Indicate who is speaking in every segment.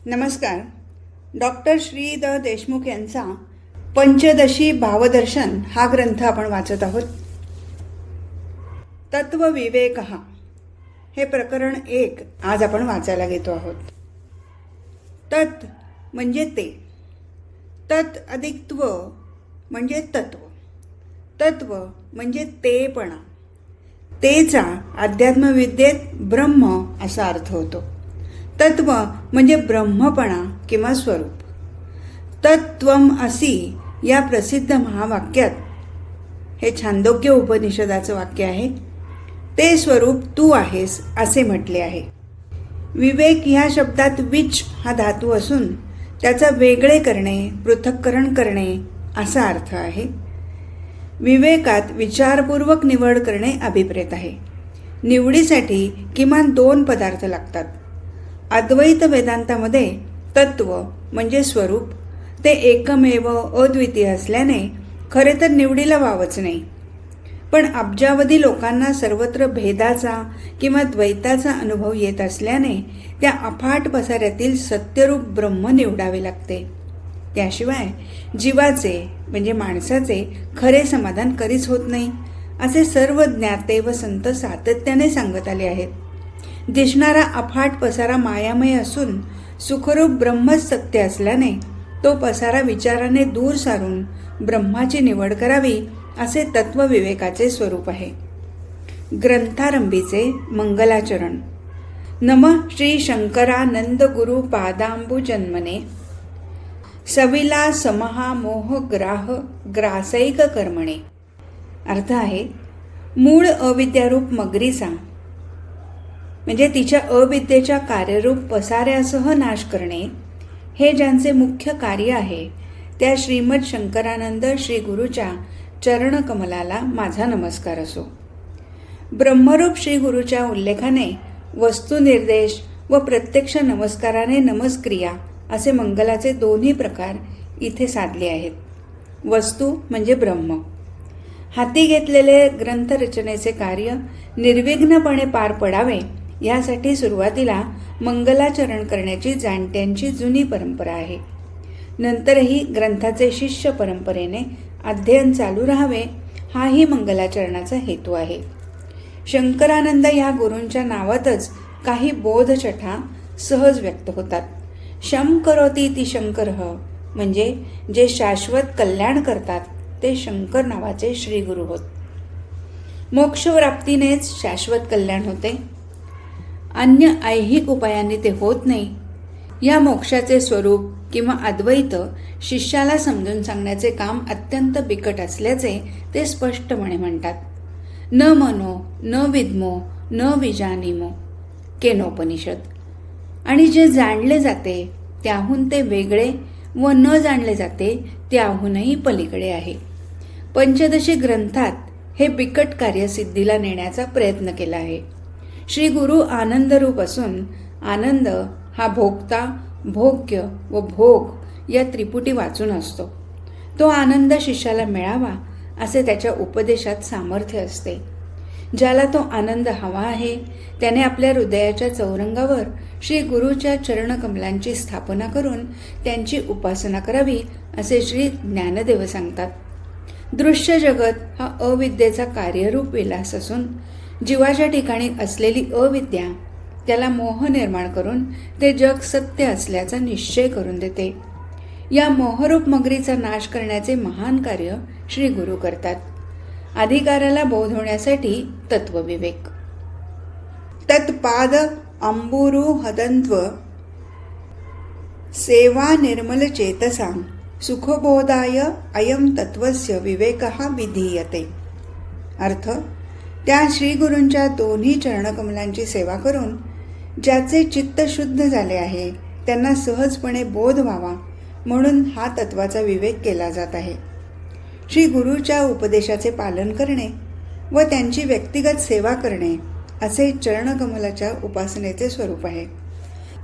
Speaker 1: नमस्कार. Doctor Shri the Deshmukh यांचा पंचदशी भावदर्शन हा ग्रंथ आपण वाचत आहोत. तत्वविवेक हे प्रकरण 1 आज आपण वाचायला घेतो आहोत. तत् म्हणजे ते, तत् अधिक त्व म्हणजे तत्व, तत्व म्हणजे तेपणा, तेचा अध्यात्मविद्येत ब्रह्म असा अर्थ होतो. तत्व म्हणजे ब्रह्मपणा किंवा स्वरूप. तत्त्वम असि या प्रसिद्ध महावाक्यात, हे छांदोग्य उपनिषदाचं वाक्य आहे, ते स्वरूप तू आहेस असे म्हटले आहे. विवेक ह्या शब्दात विच हा धातू असून त्याचा वेगळे करणे, पृथक्करण करणे असा अर्थ आहे. विवेकात विचारपूर्वक निवड करणे अभिप्रेत आहे. निवडीसाठी किमान 2 पदार्थ लागतात. अद्वैत वेदांतामध्ये तत्व म्हणजे स्वरूप ते एकमेव अद्वितीय असल्याने खरे तर निवडीला वावच नाही. पण अब्जावधी लोकांना सर्वत्र भेदाचा किंवा द्वैताचा अनुभव येत असल्याने त्या अफाट पसाऱ्यातील सत्यरूप ब्रह्म निवडावे लागते. त्याशिवाय जीवाचे म्हणजे माणसाचे खरे समाधान कधीच होत नाही असे सर्व ज्ञाते व संत सातत्याने सांगत आले आहेत. दिसणारा अफाट पसारा मायामय असून सुखरूप ब्रह्मच सत्य असल्याने तो पसारा विचाराने दूर सारून ब्रह्माची निवड करावी असे तत्वविवेकाचे स्वरूप आहे. ग्रंथारंभीचे मंगलाचरण. नमः श्री शंकरानंद गुरु पादांबु जन्मने सविला समहा मोह ग्राह ग्रासैक कर्मणे. अर्थ आहे, मूळ अविद्यारूप मगरीचा म्हणजे तिच्या अविद्येच्या कार्यरूप पसाऱ्यासह नाश करणे हे ज्यांचे मुख्य कार्य आहे त्या श्रीमद शंकरानंद श्री गुरुच्या चरणकमलाला माझा नमस्कार असो. ब्रह्मरूप श्री गुरुच्या उल्लेखाने वस्तुनिर्देश व प्रत्यक्ष नमस्काराने नमस्क्रिया असे मंगलाचे दोन्ही प्रकार इथे साधले आहेत. वस्तू म्हणजे ब्रह्म. हाती घेतलेले ग्रंथरचनेचे कार्य निर्विघ्नपणे पार पडावे यासाठी सुरुवातीला मंगलाचरण करण्याची जाणत्यांची जुनी परंपरा आहे. नंतरही ग्रंथाचे शिष्य परंपरेने अध्ययन चालू राहावे हाही मंगलाचरणाचा हेतू आहे. शंकरानंद या गुरूंच्या नावातच काही बोधछटा सहज व्यक्त होतात. शम करोती ती शंकरः म्हणजे जे शाश्वत कल्याण करतात ते शंकर नावाचे श्रीगुरु होत. मोक्षप्राप्तीनेच शाश्वत कल्याण होते, अन्य ऐहिक उपायांनी ते होत नाही. या मोक्षाचे स्वरूप किंवा अद्वैत शिष्याला समजून सांगण्याचे काम अत्यंत बिकट असल्याचे ते स्पष्टपणे म्हणतात. न मनो न विद्मो न विजानीमो केनोपनिषद. आणि जे जाणले जाते त्याहून ते वेगळे व न जाणले जाते त्याहूनही पलीकडे आहे. पंचदशी ग्रंथात हे बिकट कार्य सिद्धीला नेण्याचा प्रयत्न केला आहे. श्री गुरु आनंदरूप असून आनंद हा भोगता, भोग्य व भोग या त्रिपुटी वाचून असतो. तो आनंद शिष्याला मिळावा असे त्याच्या उपदेशात सामर्थ्य असते. ज्याला तो आनंद हवा आहे त्याने आपल्या हृदयाच्या चौरंगावर श्री गुरुच्या चरणकमलांची स्थापना करून त्यांची उपासना करावी असे श्री ज्ञानदेव सांगतात. दृश्य जगत हा अविद्येचा कार्यरूप विलास असून जीवाच्या ठिकाणी असलेली अविद्या त्याला मोह निर्माण करून ते जग सत्य असल्याचा निश्चय करून देते. या मोहरूप मगरीचा नाश करण्याचे महान कार्य श्री गुरु करतात. अधिकाराला बोध होण्यासाठी तत्वविवेक. तत्पाद अंबुरू हदंत्व सेवा निर्मल चेतसा सुखबोधाय अयम तत्वस्य विवेकः विधीयते. अर्थ, त्या श्रीगुरूंच्या दोन्ही चरणकमलांची सेवा करून ज्याचे चित्त शुद्ध झाले आहे त्यांना सहजपणे बोध व्हावा म्हणून हा तत्वाचा विवेक केला जात आहे. श्री गुरुच्या उपदेशाचे पालन करणे व त्यांची व्यक्तिगत सेवा करणे असे चरणकमलाच्या उपासनेचे स्वरूप आहे.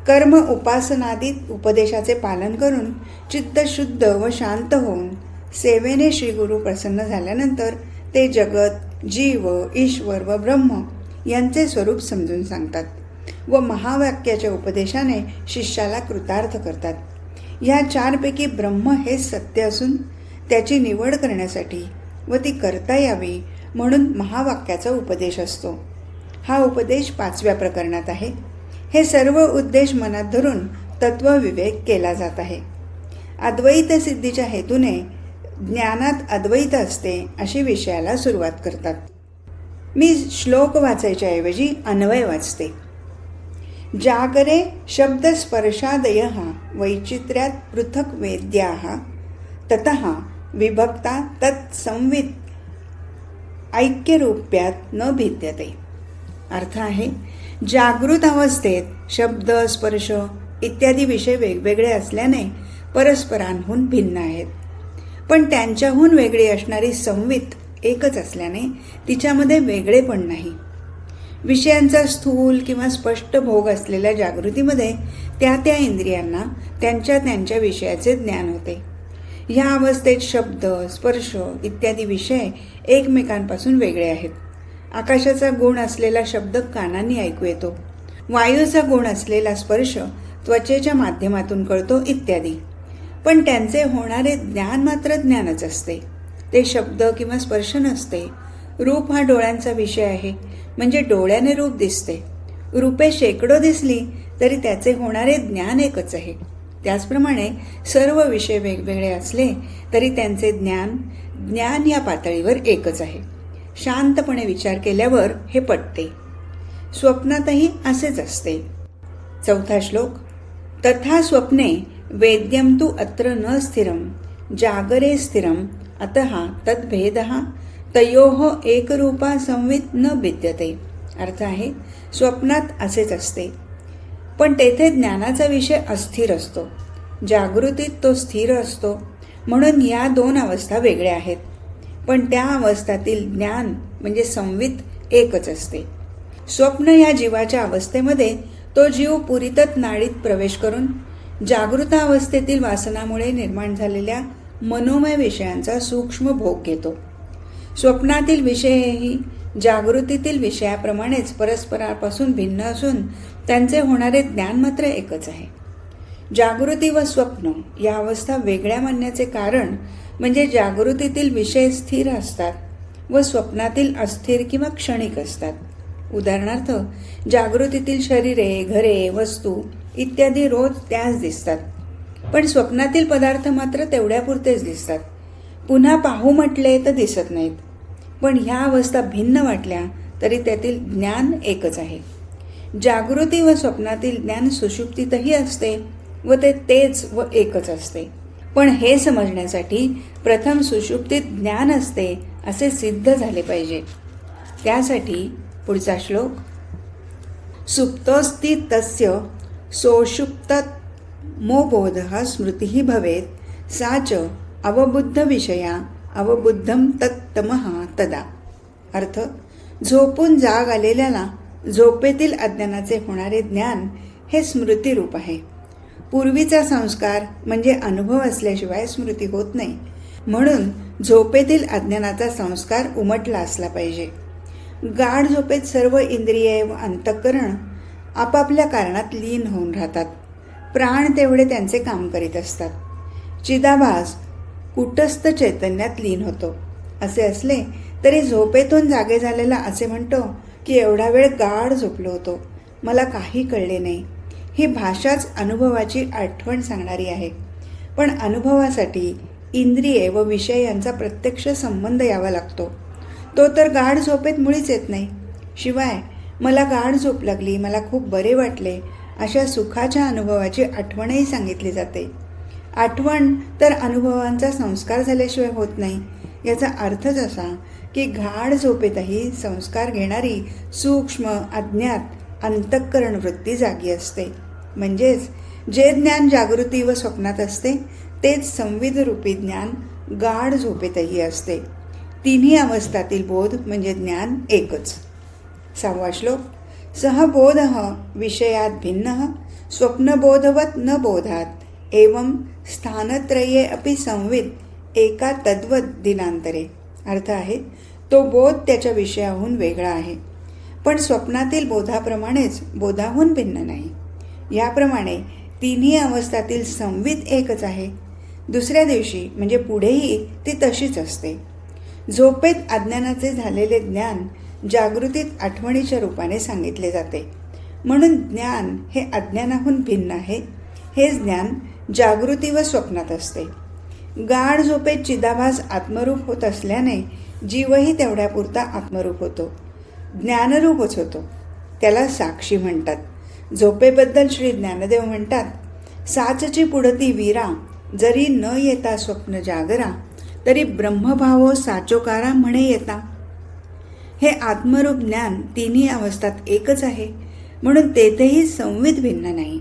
Speaker 1: कर्म उपासनादी उपदेशाचे पालन करून चित्त शुद्ध व शांत होऊन सेवेने श्रीगुरु प्रसन्न झाल्यानंतर ते जगत, जीव, ईश्वर व ब्रह्म यांचे स्वरूप समजून सांगतात व महावाक्याच्या उपदेशाने शिष्याला कृतार्थ करतात. ह्या चारपैकी ब्रह्म हे सत्य असून त्याची निवड करण्यासाठी व ती करता यावी म्हणून महावाक्याचा उपदेश असतो. हा उपदेश 5व्या प्रकरणात आहे. हे सर्व उद्देश मनात धरून तत्वविवेक केला जात आहे. अद्वैत सिद्धीच्या हेतूने ज्ञानात अद्वैत असते अशी विषयाला सुरुवात करतात. मी श्लोक वाचायच्या ऐवजी अन्वय वाचते. जागरे शब्दस्पर्शादयः वैचित्र्यात पृथक् वेद्याः ततः विभक्ता तत्संवित ऐक्यरूप्यात न भिद्यते. अर्थ आहे, जागृत अवस्थेत शब्द, स्पर्श इत्यादी विषय वेगवेगळे असल्याने परस्परांहून भिन्न आहेत, पण त्यांच्याहून वेगळी असणारी संवित एकच असल्याने तिच्यामध्ये वेगळेपण नाही. विषयांचा स्थूल किंवा स्पष्ट भोग असलेल्या जागृतीमध्ये त्या त्या इंद्रियांना त्यांच्या त्यांच्या विषयाचे ज्ञान होते. ह्या अवस्थेत शब्द, स्पर्श इत्यादी विषय एकमेकांपासून वेगळे आहेत. आकाशाचा गुण असलेला शब्द कानांनी ऐकू येतो, वायूचा गुण असलेला स्पर्श त्वचेच्या माध्यमातून कळतो इत्यादी. पण त्यांचे होणारे ज्ञान मात्र ज्ञानच असते, ते शब्द किंवा स्पर्श नसते. रूप हा डोळ्यांचा विषय आहे, म्हणजे डोळ्याने रूप दिसते. रूपे शेकडो दिसली तरी त्याचे होणारे ज्ञान एकच आहे. त्याचप्रमाणे सर्व विषय वेगवेगळे असले तरी त्यांचे ज्ञान या पातळीवर एकच आहे. शांतपणे विचार केल्यावर हे पटते. स्वप्नातही असेच असते. 4था श्लोक. तथा स्वप्ने वेद्यम तु अत्र न स्थिरम जागरे स्थिरम अतः तद्भेदः तयोः एकरूपा संवित न भिद्यते. अर्थ आहे, स्वप्नात असेच असते, पण तेथे ज्ञानाचा विषय अस्थिर असतो, जागृतीत तो स्थिर असतो. म्हणून या 2 अवस्था वेगळ्या आहेत, पण त्या अवस्थातील ज्ञान म्हणजे संवित एकच असते. स्वप्न या जीवाच्या अवस्थेमध्ये तो जीव पुरीतत नाडीत प्रवेश करून जागृतावस्थेतील वासनामुळे निर्माण झालेल्या मनोमय विषयांचा सूक्ष्म भोग घेतो. स्वप्नातील विषयही जागृतीतील विषयाप्रमाणेच परस्परापासून भिन्न असून त्यांचे होणारे ज्ञान मात्र एकच आहे. जागृती व स्वप्न या अवस्था वेगळ्या मानण्याचे कारण म्हणजे जागृतीतील विषय स्थिर असतात व स्वप्नातील अस्थिर किंवा क्षणिक असतात. उदाहरणार्थ, जागृतीतील शरीरे, घरे, वस्तू इत्यादी रोज त्याच दिसतात, पण स्वप्नातील पदार्थ मात्र तेवढ्यापुरतेच दिसतात. पुन्हा पाहू म्हटले तर दिसत नाहीत. पण ह्या अवस्था भिन्न वाटल्या तरी त्यातील ज्ञान एकच आहे. जागृती व स्वप्नातील ज्ञान सुषुप्तीतही असते व ते तेच व एकच असते. पण हे समजण्यासाठी प्रथम सुषुप्तीत ज्ञान असते असे सिद्ध झाले पाहिजे. त्यासाठी पुढचा श्लोक. सुप्तोस्ति तस्य सोषुप्तत मोबोधः स्मृतिः भवेत् सा च अवबुद्ध विषया अवबुद्धम तत्तमः तदा. अर्थ, झोपून जाग आलेल्याला झोपेतील अज्ञानाचे होणारे ज्ञान हे स्मृतिरूप आहे. पूर्वीचा संस्कार म्हणजे अनुभव असल्याशिवाय स्मृती होत नाही. म्हणून झोपेतील अज्ञानाचा संस्कार उमटला असला पाहिजे. गाढ झोपेत सर्व इंद्रिये व अंतःकरण आपापल्या कारणात लीन होऊन राहतात. प्राण तेवढे त्यांचे काम करीत असतात. चिदाभास कुटस्थ चैतन्यात लीन होतो. असे असले तरी झोपेतून जागे झालेला असे म्हणतो की एवढा वेळ गाढ झोपलो होतो, मला काही कळले नाही. ही भाषाच अनुभवाची आठवण सांगणारी आहे. पण अनुभवासाठी इंद्रिये व विषय यांचा प्रत्यक्ष संबंध यावा लागतो. तो तर गाढ झोपेत मुळीच येत नाही. शिवाय मला गाढ झोप लागली, मला खूप बरे वाटले अशा सुखाच्या अनुभवाची आठवणही सांगितली जाते. आठवण तर अनुभवांचा संस्कार झाल्याशिवाय होत नाही. याचा अर्थच असा की गाढ झोपेतही संस्कार घेणारी सूक्ष्म अज्ञात अंतःकरण वृत्ती जागी असते. म्हणजेच जे ज्ञान जागृती व स्वप्नात असते तेच संविदरूपी ज्ञान गाढ झोपेतही असते. तिन्ही अवस्थातील बोध म्हणजे ज्ञान एकच. 6वा श्लोक. सह बोधः विषयात भिन्नः स्वप्नबोधवत न बोधात एवं स्थानत्रये अपि संवित एका तद्वत दिनांतरे. अर्थ आहे, तो बोध त्याच्या विषयाहून वेगळा आहे, पण स्वप्नातील बोधाप्रमाणेच बोधाहून भिन्न नाही. याप्रमाणे तिन्ही अवस्थातील संवित एकच आहे. दुसऱ्या दिवशी म्हणजे पुढेही ती तशीच असते. झोपेत अज्ञानाचे झालेले ज्ञान जागृतीत आठवणीच्या रूपाने सांगितले जाते. म्हणून ज्ञान हे अज्ञानाहून भिन्न आहे. हे ज्ञान जागृती व स्वप्नात असते. गाढ झोपेत चिदाभास आत्मरूप होत असल्याने जीवही तेवढ्यापुरता आत्मरूप होतो, ज्ञानरूपच होतो. त्याला साक्षी म्हणतात. झोपेबद्दल श्री ज्ञानदेव म्हणतात, साचची पुढती वीरा, जरी न येता स्वप्न जागरा, तरी ब्रह्मभावो साचोकारा म्हणे येता. हे आत्मरूप ज्ञान तिन्ही अवस्थात एकच आहे, म्हणून तेथेही संवित भिन्न नाही.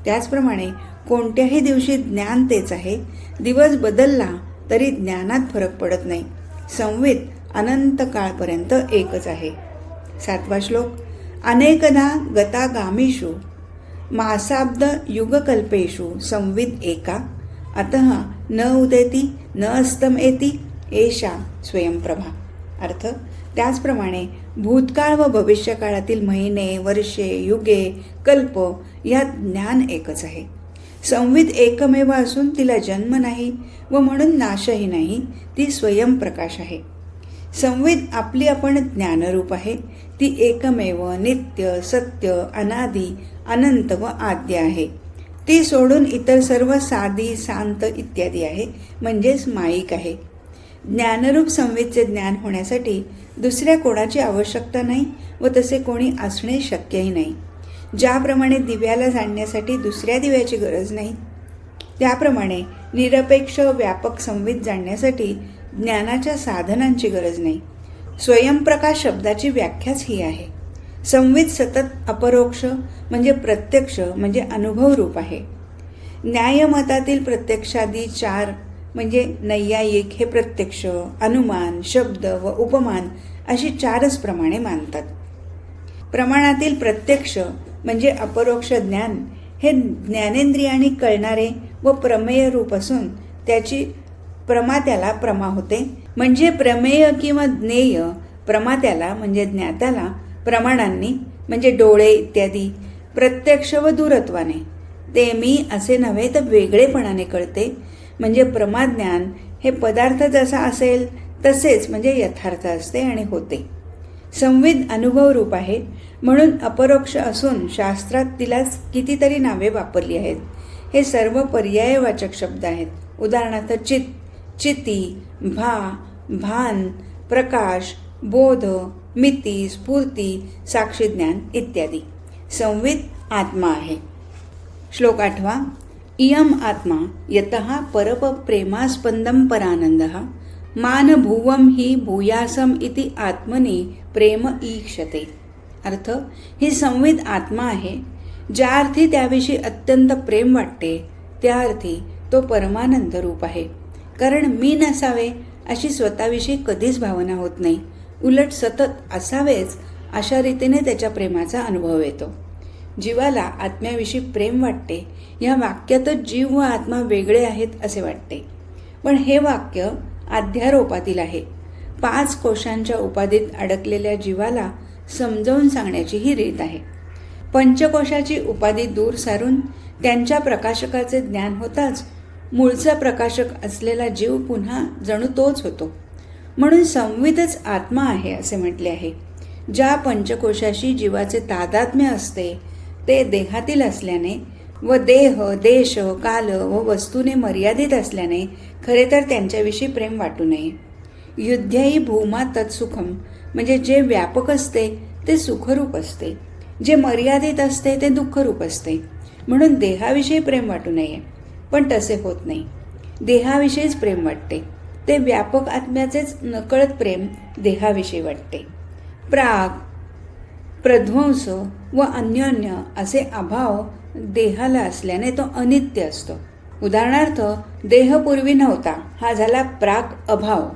Speaker 1: त्याचप्रमाणे कोणत्याही दिवशी ज्ञान तेच आहे. दिवस बदलला तरी ज्ञानात फरक पडत नाही. संवित अनंत काळपर्यंत एकच आहे. 7वा श्लोक. अनेकदा गतागामीषु मासाब्द युगकल्पेषु संवित एका, अतः न उदेती न अस्तमेती एषा स्वयंप्रभा. अर्थ. त्याचप्रमाणे भूतकाळ व भविष्यकाळातील महिने, वर्षे, युगे, कल्प यात ज्ञान एकच आहे. संवित एकमेव असून तिला जन्म नाही व म्हणून नाशही नाही. ती स्वयंप्रकाश आहे. संवित आपली आपण ज्ञानरूप आहे. ती एकमेव, नित्य, सत्य, अनादी, अनंत व आद्य आहे. ती सोडून इतर सर्व साधी, शांत इत्यादी आहे, म्हणजेच माईक आहे. ज्ञानरूप संवितचे ज्ञान होण्यासाठी दुसऱ्या कोणाची आवश्यकता नाही व तसे कोणी असणे शक्यही नाही. ज्याप्रमाणे दिव्याला जाणण्यासाठी दुसऱ्या दिव्याची गरज नाही, त्याप्रमाणे निरपेक्ष व्यापक संवित जाणण्यासाठी ज्ञानाच्या साधनांची गरज नाही. स्वयंप्रकाश शब्दाची व्याख्याच ही आहे. संवित सतत अपरोक्ष म्हणजे प्रत्यक्ष म्हणजे अनुभवरूप आहे. न्यायमतातील प्रत्यक्षादी 4 म्हणजे नैयायिक हे प्रत्यक्ष, अनुमान, शब्द व उपमान अशी 4च प्रमाणे मानतात. प्रमाणातील प्रत्यक्ष म्हणजे अपरोक्ष ज्ञान हे ज्ञानेंद्रियाने कळणारे व प्रमेय रूप असून त्याची प्रमात्याला प्रमा होते. म्हणजे प्रमेय किंवा ज्ञेय प्रमात्याला म्हणजे ज्ञात्याला प्रमाणांनी म्हणजे डोळे इत्यादी प्रत्यक्ष व दूरत्वाने, ते मी असे नव्हे तर वेगळेपणाने कळते. म्हणजे प्रमाज्ञान हे पदार्थ जसा असेल तसेच म्हणजे यथार्थ असते आणि होते. संवित अनुभवरूप आहे, म्हणून अपरोक्ष असून शास्त्रात तिला कितीतरी नावे वापरली आहेत. हे सर्व पर्यायवाचक शब्द आहेत. उदाहरणार्थ चित, चिती, भा, भान, प्रकाश, बोध, मिती, स्फूर्ती, साक्षीज्ञान इत्यादी. संवित आत्मा आहे. श्लोक 8वा. इयम आत्मा यतः परप प्रेमास्पंदम परानंदः मान भुवम हि भूयासम इति आत्मनि प्रेम ईक्षते. अर्थ. ही संवित आत्मा आहे. ज्या अर्थी त्याविषयी अत्यंत प्रेम वाटते त्या अर्थी तो परमानंद रूप आहे. कारण मी नसावे अशी स्वतःविषयी कधीच भावना होत नाही. उलट सतत असावेच अशा रीतीने त्याच्या प्रेमाचा अनुभव येतो. जीवाला आत्म्याविषयी प्रेम वाटते. या वाक्यातच जीव व आत्मा वेगळे आहेत असे वाटते. पण हे वाक्य अध्यारोपातील आहे. 5 कोशांच्या उपाधीत अडकलेल्या जीवाला समजावून सांगण्याची ही रीत आहे. पंचकोशाची उपाधी दूर सारून त्यांच्या प्रकाशकाचे ज्ञान होताच मूळचा प्रकाशक असलेला जीव पुन्हा जणू तोच होतो. म्हणून संवितच आत्मा आहे असे म्हटले आहे. ज्या पंचकोशाशी जीवाचे तादात्म्य असते ते देहातील असल्याने व देह, देश, काल व वस्तूने मर्यादित असल्याने खरे तर त्यांच्याविषयी प्रेम वाटू नये. युद्धही भूमा तत्सुखम म्हणजे जे व्यापक असते ते सुखरूप असते, जे मर्यादित असते ते दुःखरूप असते. म्हणून देहाविषयी प्रेम वाटू नये. पण तसे होत नाही. देहाविषयीच प्रेम वाटते. ते व्यापक आत्म्याचेच नकळत प्रेम देहाविषयी वाटते. प्राग, प्रध्वंस व अन्योन्य असे अभाव देहाला असल्याने तो अनित्य असतो. उदाहरणार्थ देह पूर्वी नव्हता, हा झाला प्राक अभाव.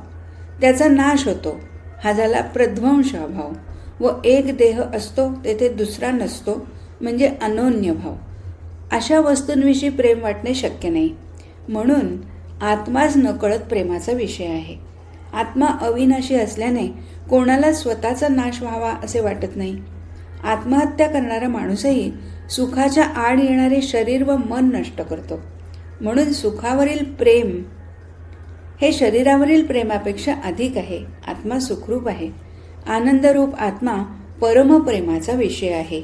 Speaker 1: त्याचा नाश होतो, हा झाला प्रध्वंस अभाव. व एक देह असतो तेथे दुसरा नसतो, म्हणजे अनोन्य भाव. अशा वस्तूंविषयी प्रेम वाटणे शक्य नाही. म्हणून आत्माच नकळत प्रेमाचा विषय आहे. आत्मा अविनाशी असल्याने कोणाला स्वतःचा नाश व्हावा असे वाटत नाही. आत्महत्या करणारा माणूसही सुखाच्या आड येणारे शरीर व मन नष्ट करतो. म्हणून सुखावरील प्रेम हे शरीरावरील प्रेमापेक्षा अधिक आहे. आत्मा सुखरूप आहे. आनंदरूप आत्मा परमप्रेमाचा विषय आहे.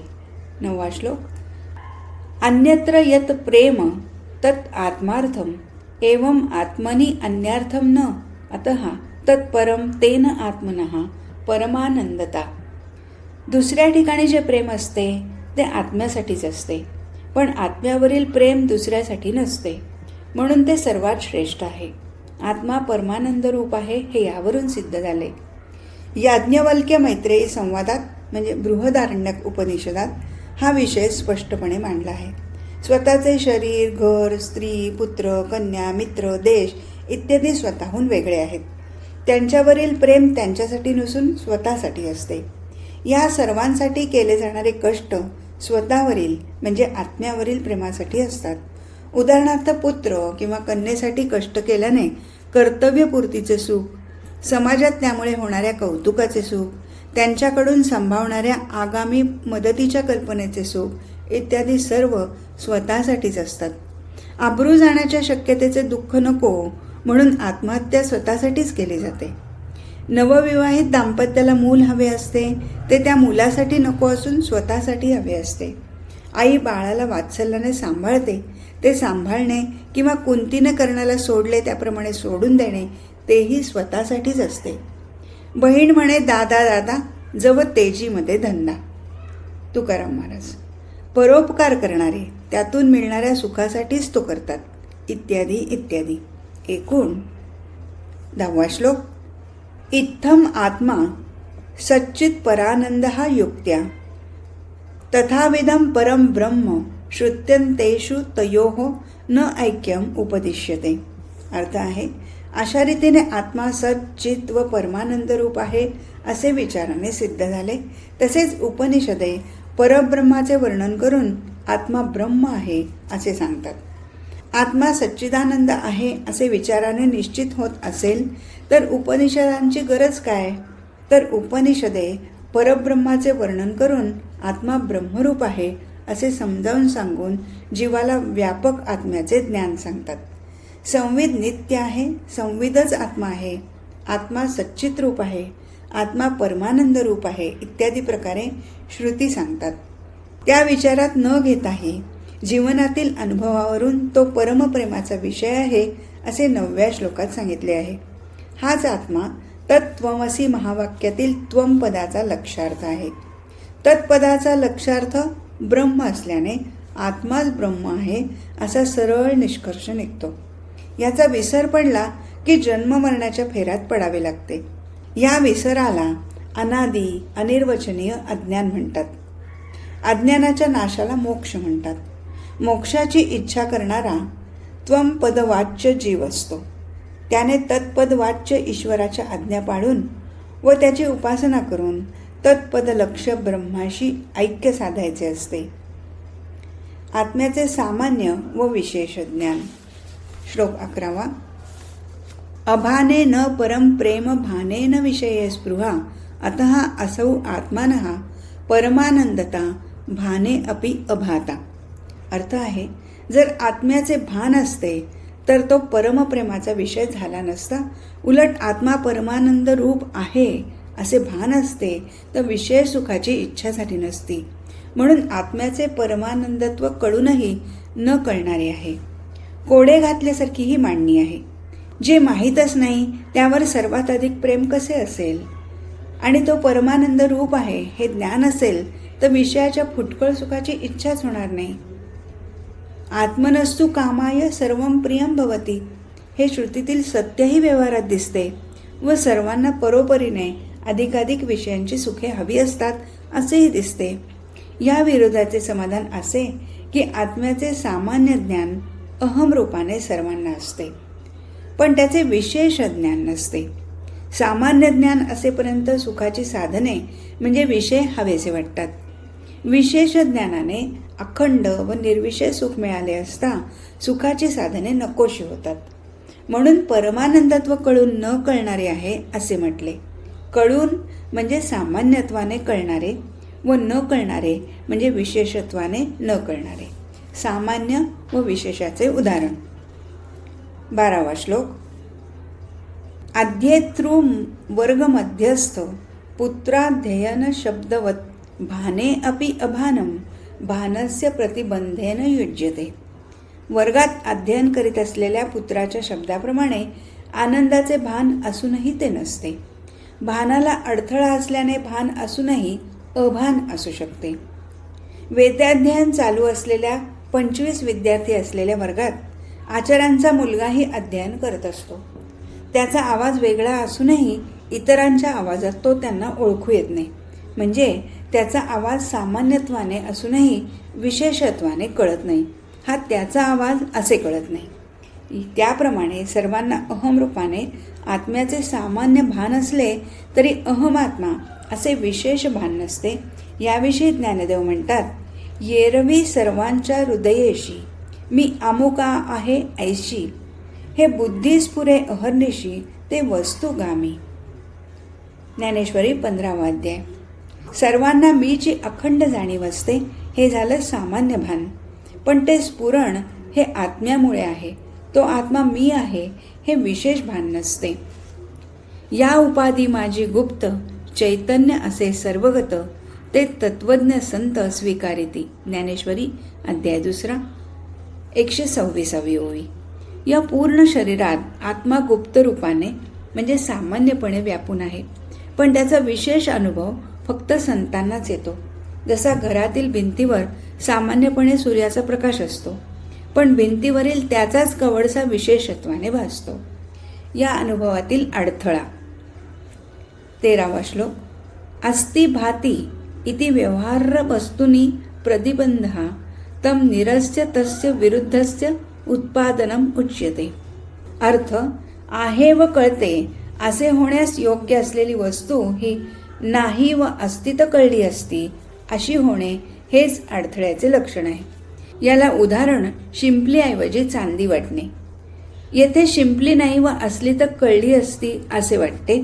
Speaker 1: 9वा श्लोक. अन्यत्र यत प्रेम तत् आत्मार्थम एवं आत्मनि अन्यार्थम न अतः तत्परम तेन आत्मनः परमानंदता. दुसऱ्या ठिकाणी जे प्रेम असते ते आत्म्यासाठीच असते, पण आत्म्यावरील प्रेम दुसऱ्यासाठी नसते, म्हणून ते सर्वात श्रेष्ठ आहे. आत्मा परमानंद रूप आहे हे यावरून सिद्ध झाले. याज्ञवल्क्य मैत्रेयी संवादात म्हणजे बृहदारण्यक उपनिषदात हा विषय स्पष्टपणे मांडला आहे. स्वतःचे शरीर, घर, स्त्री, पुत्र, कन्या, मित्र, देश इत्यादी स्वतःहून वेगळे आहेत. त्यांच्यावरील प्रेम त्यांच्यासाठी नसून स्वतःसाठी असते. या सर्वांसाठी केले जाणारे कष्ट स्वतःवरील म्हणजे आत्म्यावरील प्रेमासाठी असतात. उदाहरणार्थ पुत्र किंवा कन्येसाठी कष्ट केल्याने कर्तव्यपूर्तीचे सुख, समाजात त्यामुळे होणाऱ्या कौतुकाचे सुख, त्यांच्याकडून संभावणाऱ्या आगामी मदतीच्या कल्पनेचे सुख इत्यादी सर्व स्वतःसाठीच असतात. आबरू जाण्याच्या शक्यतेचे दुःख नको म्हणून आत्महत्या स्वतःसाठीच केली जाते. नवविवाहित दाम्पत्याला मूल हवे असते ते त्या मुलासाठी नको असून स्वतःसाठी हवे असते. आई बाळाला वात्सल्याने सांभाळते ते सांभाळणे किंवा कुंतीने कर्णाला सोडले त्याप्रमाणे सोडून देणे तेही स्वतःसाठीच असते. बहीण म्हणे दादा दादा जव तेजीमध्ये धंदा. तुकाराम महाराज. परोपकार करणारे त्यातून मिळणाऱ्या सुखासाठीच तो करतात इत्यादी इत्यादी. एकूण 10वा श्लोक. इत्थम आत्मा सच्चित परानंद युक्त्या तथाविधम परम ब्रह्म श्रुत्यंतेषु तयोः न ऐक्यम उपदिश्यते. अर्थ आहे, अशा रीतीने आत्मा सच्चित व परमानंद रूप आहे असे विचाराने सिद्ध झाले. तसेच उपनिषदे परब्रह्माचे वर्णन करून आत्मा ब्रह्म आहे असे सांगतात. आत्मा सच्चिदानंद आहे असे विचाराने निश्चित होत असेल तर उपनिषदांची गरज काय? तर उपनिषदे परब्रह्माचे वर्णन करून आत्मा ब्रह्मरूप आहे असे समजावून सांगून जीवाला व्यापक आत्म्याचे ज्ञान सांगतात. संविद नित्य आहे, संविदच आत्मा आहे, आत्मा सच्चित रूप आहे, आत्मा परमानंद रूप आहे इत्यादी प्रकारे श्रुती सांगतात. त्या विचारात न घेताही जीवनातील अनुभवावरून तो परमप्रेमाचा विषय आहे असे 9व्या श्लोकात सांगितले आहे. हाच आत्मा तत्त्वमसी महावाक्यातील त्वम पदाचा लक्षार्थ आहे. तत्पदाचा लक्षार्थ ब्रह्म असल्याने आत्माच ब्रह्म आहे असा सरळ निष्कर्ष निघतो. याचा विसर पडला की जन्म मरणाच्या फेऱ्यात पडावे लागते. या विसराला अनादी अनिर्वचनीय अज्ञान म्हणतात. अज्ञानाच्या नाशाला मोक्ष म्हणतात. मोक्षाची इच्छा करणारा त्वमपदवाच्य जीव असतो. त्याने तत्पदवाच्य ईश्वराच्या आज्ञा पाळून व त्याची उपासना करून तत्पदलक्ष ब्रह्माशी ऐक्य साधायचे असते. आत्म्याचे सामान्य व विशेष ज्ञान. श्लोक 11. अभाने न परम प्रेम भानेन विषये स्पृहा अतः असौ आत्मानः परमानंदता भाने अपि अभाता. अर्थ आहे, जर आत्म्याचे भान असते तर तो परमप्रेमाचा विषय झाला नसता. उलट आत्मा परमानंद रूप आहे असे भान असते तर विषय सुखाची इच्छा झाली नसती. म्हणून आत्म्याचे परमानंदत्व कळूनही न कळणारे आहे. कोडे घातल्यासारखी ही मांडणी आहे. जे माहीतच नाही त्यावर सर्वात अधिक प्रेम कसे असेल? आणि तो परमानंद रूप आहे हे ज्ञान असेल तर विषयाच्या फुटकळ सुखाची इच्छाच होणार नाही. आत्मनस्तु कामाय सर्वं प्रियं भवती हे श्रुतीतील सत्यही व्यवहारात दिसते व सर्वांना परोपरीने अधिकाधिक विषयांची सुखे हवी असतात असेही दिसते. या विरोधाचे समाधान असे की आत्म्याचे सामान्य ज्ञान अहम रूपाने सर्वांना असते, पण त्याचे विशेष ज्ञान नसते. सामान्य ज्ञान असेपर्यंत सुखाची साधने म्हणजे विषय हवेसे वाटतात. विशेष ज्ञानाने अखंड व निर्विषय सुख मिळाले असता सुखाची साधने नकोशी होतात. म्हणून परमानंदत्व कळून न कळणारे आहे असे म्हटले. कळून म्हणजे सामान्यत्वाने कळणारे व न कळणारे म्हणजे विशेषत्वाने न कळणारे. सामान्य व विशेषाचे उदाहरण. 12वा श्लोक. अध्येतृ वर्ग मध्यस्थ पुत्राध्ययन शब्दवत भाने अपि अभानम भानस्य प्रतिबंधेन युज्यते. वर्गात अध्ययन करीत असलेल्या पुत्राच्या शब्दाप्रमाणे आनंदाचे भान असूनही ते नसते. भानाला अडथळा असल्याने भान असूनही अभान असू शकते. वेदाध्ययन चालू असलेल्या 25 विद्यार्थी असलेल्या वर्गात आचार्यांचा मुलगाही अध्ययन करत असतो. त्याचा आवाज वेगळा असूनही इतरांच्या आवाजात तो त्यांना ओळखू येत नाही. म्हणजे त्याचा आवाज सामान्यत्वाने असूनही विशेषत्वाने कळत नाही. हा त्याचा आवाज असे कळत नाही. त्याप्रमाणे सर्वांना अहम रूपाने आत्म्याचे सामान्य भान असले तरी अहमात्मा असे विशेष भान नसते. याविषयी ज्ञानदेव म्हणतात, येरवी सर्वांच्या हृदयेशी मी अमुका आहे ऐशी, हे बुद्धीस्फुरे अहर्निशी ते वस्तुगामी. ज्ञानेश्वरी 15वा अध्याय. सर्वांना मीची अखंड जाणीव असते हे झालं सामान्य भान. पण ते स्फुरण हे आत्म्यामुळे आहे. तो आत्मा मी आहे हे विशेष भान नसते. या उपाधी माझी गुप्त चैतन्य असे सर्वगत ते तत्वज्ञ संत स्वीकारिती. ज्ञानेश्वरी अध्याय 2 126वी ओवी. या पूर्ण शरीरात आत्मा गुप्त रूपाने म्हणजे सामान्यपणे व्यापून आहे. पण त्याचा विशेष अनुभव फक्त संतांनाच येतो. जसा घरातील भिंतीवर सामान्यपणे सूर्याचा प्रकाश असतो, पण भिंतीवरील त्याचाच कवडसा विशेषत्वाने भासतो. या अनुभवातील अडथळा. 13वा श्लोक. अस्ति भाती इति व्यवहार्य वस्तुनी प्रतिबंधः तम निरस्य तस्य विरुद्धस्य उत्पादनम उच्यते. अर्थ. आहे व कळते असे होण्यास योग्य असलेली वस्तू ही नाही व असती तर कळली असती अशी होणे हेच अडथळ्याचे लक्षण आहे. याला उदाहरण शिंपलीऐवजी चांदी वाटणे. येथे शिंपली नाही व असली तर कळली असती असे वाटते.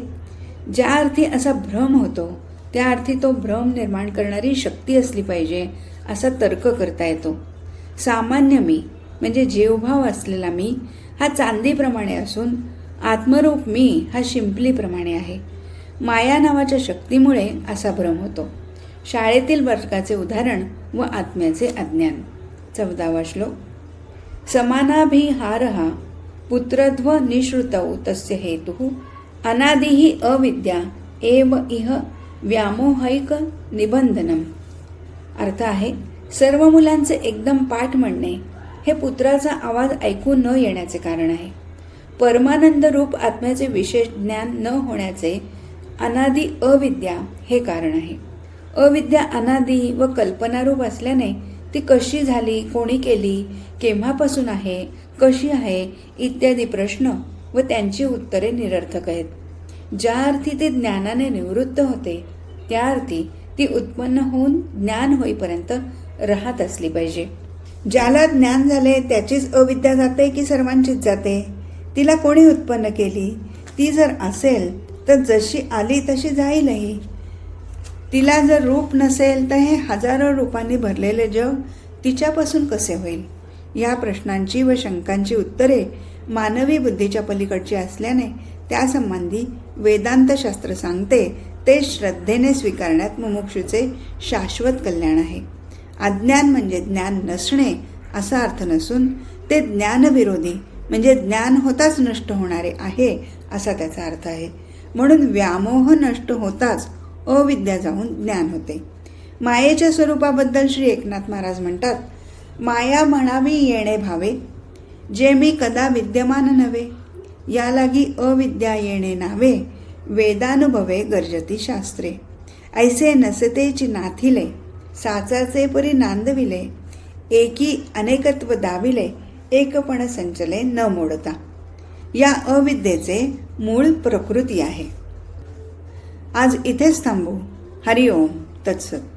Speaker 1: ज्या अर्थी असा भ्रम होतो त्या अर्थी तो भ्रम निर्माण करणारी शक्ती असली पाहिजे असा तर्क करता येतो. सामान्य मी म्हणजे जीवभाव असलेला मी हा चांदीप्रमाणे असून आत्मरूप मी हा शिंपलीप्रमाणे आहे. माया नावाच्या शक्तीमुळे असा भ्रम होतो. शाळेतील वर्गाचे उदाहरण व आत्म्याचे अज्ञान. 14वा श्लोक. समानाभिहारः पुत्रध्व निश्रुतौ तस्य हेतुः अनादिही अविद्या एव इह व्यामोहैक निबंधनम. अर्थ आहे, सर्व मुलांचे एकदम पाठ म्हणणे हे पुत्राचा आवाज ऐकू न येण्याचे कारण आहे. परमानंद रूप आत्म्याचे विशेष ज्ञान न होण्याचे अनादि अविद्या हे कारण आहे. अविद्या अनादि व कल्पनारूप असल्याने ती कशी झाली, कोणी केली, केव्हापासून आहे, कशी आहे इत्यादी प्रश्न व त्यांची उत्तरे निरर्थक आहेत. ज्या अर्थी ते ज्ञानाने निवृत्त होते त्या अर्थी ती उत्पन्न होऊन ज्ञान होईपर्यंत राहत असली पाहिजे. ज्याला ज्ञान झाले त्याचीच अविद्या जाते की सर्वांचीच जाते? तिला कोणी उत्पन्न केली? ती जर असेल तर जशी आली तशी जाईलही. तिला जर रूप नसेल तर हे हजारो रूपांनी भरलेले जग तिच्यापासून कसे होईल? या प्रश्नांची व शंकांची उत्तरे मानवी बुद्धीच्या पलीकडची असल्याने त्यासंबंधी वेदांतशास्त्र सांगते ते श्रद्धेने स्वीकारण्यात मुमुक्षूचे शाश्वत कल्याण आहे. अज्ञान म्हणजे ज्ञान नसणे असा अर्थ नसून ते ज्ञानविरोधी म्हणजे ज्ञान होताच नष्ट होणारे आहे असा त्याचा अर्थ आहे. म्हणून व्यामोह नष्ट होताच अविद्या जाऊन ज्ञान होते. मायेच्या स्वरूपाबद्दल श्री एकनाथ महाराज म्हणतात, माया म्हणावी येणे भावे, जे मी कदा विद्यमान नव्हे, या लागी अविद्या येणे नावे, वेदानुभवे गर्जती शास्त्रे. ऐसे नसतेची नाथिले, साचाचे परी नांदविले, एकी अनेकत्व दाविले, एकपण संचले न मोडता. या अविद्येचे मूळ प्रकृती आहे. आज इथेच थांबू. हरिओम तत्सत.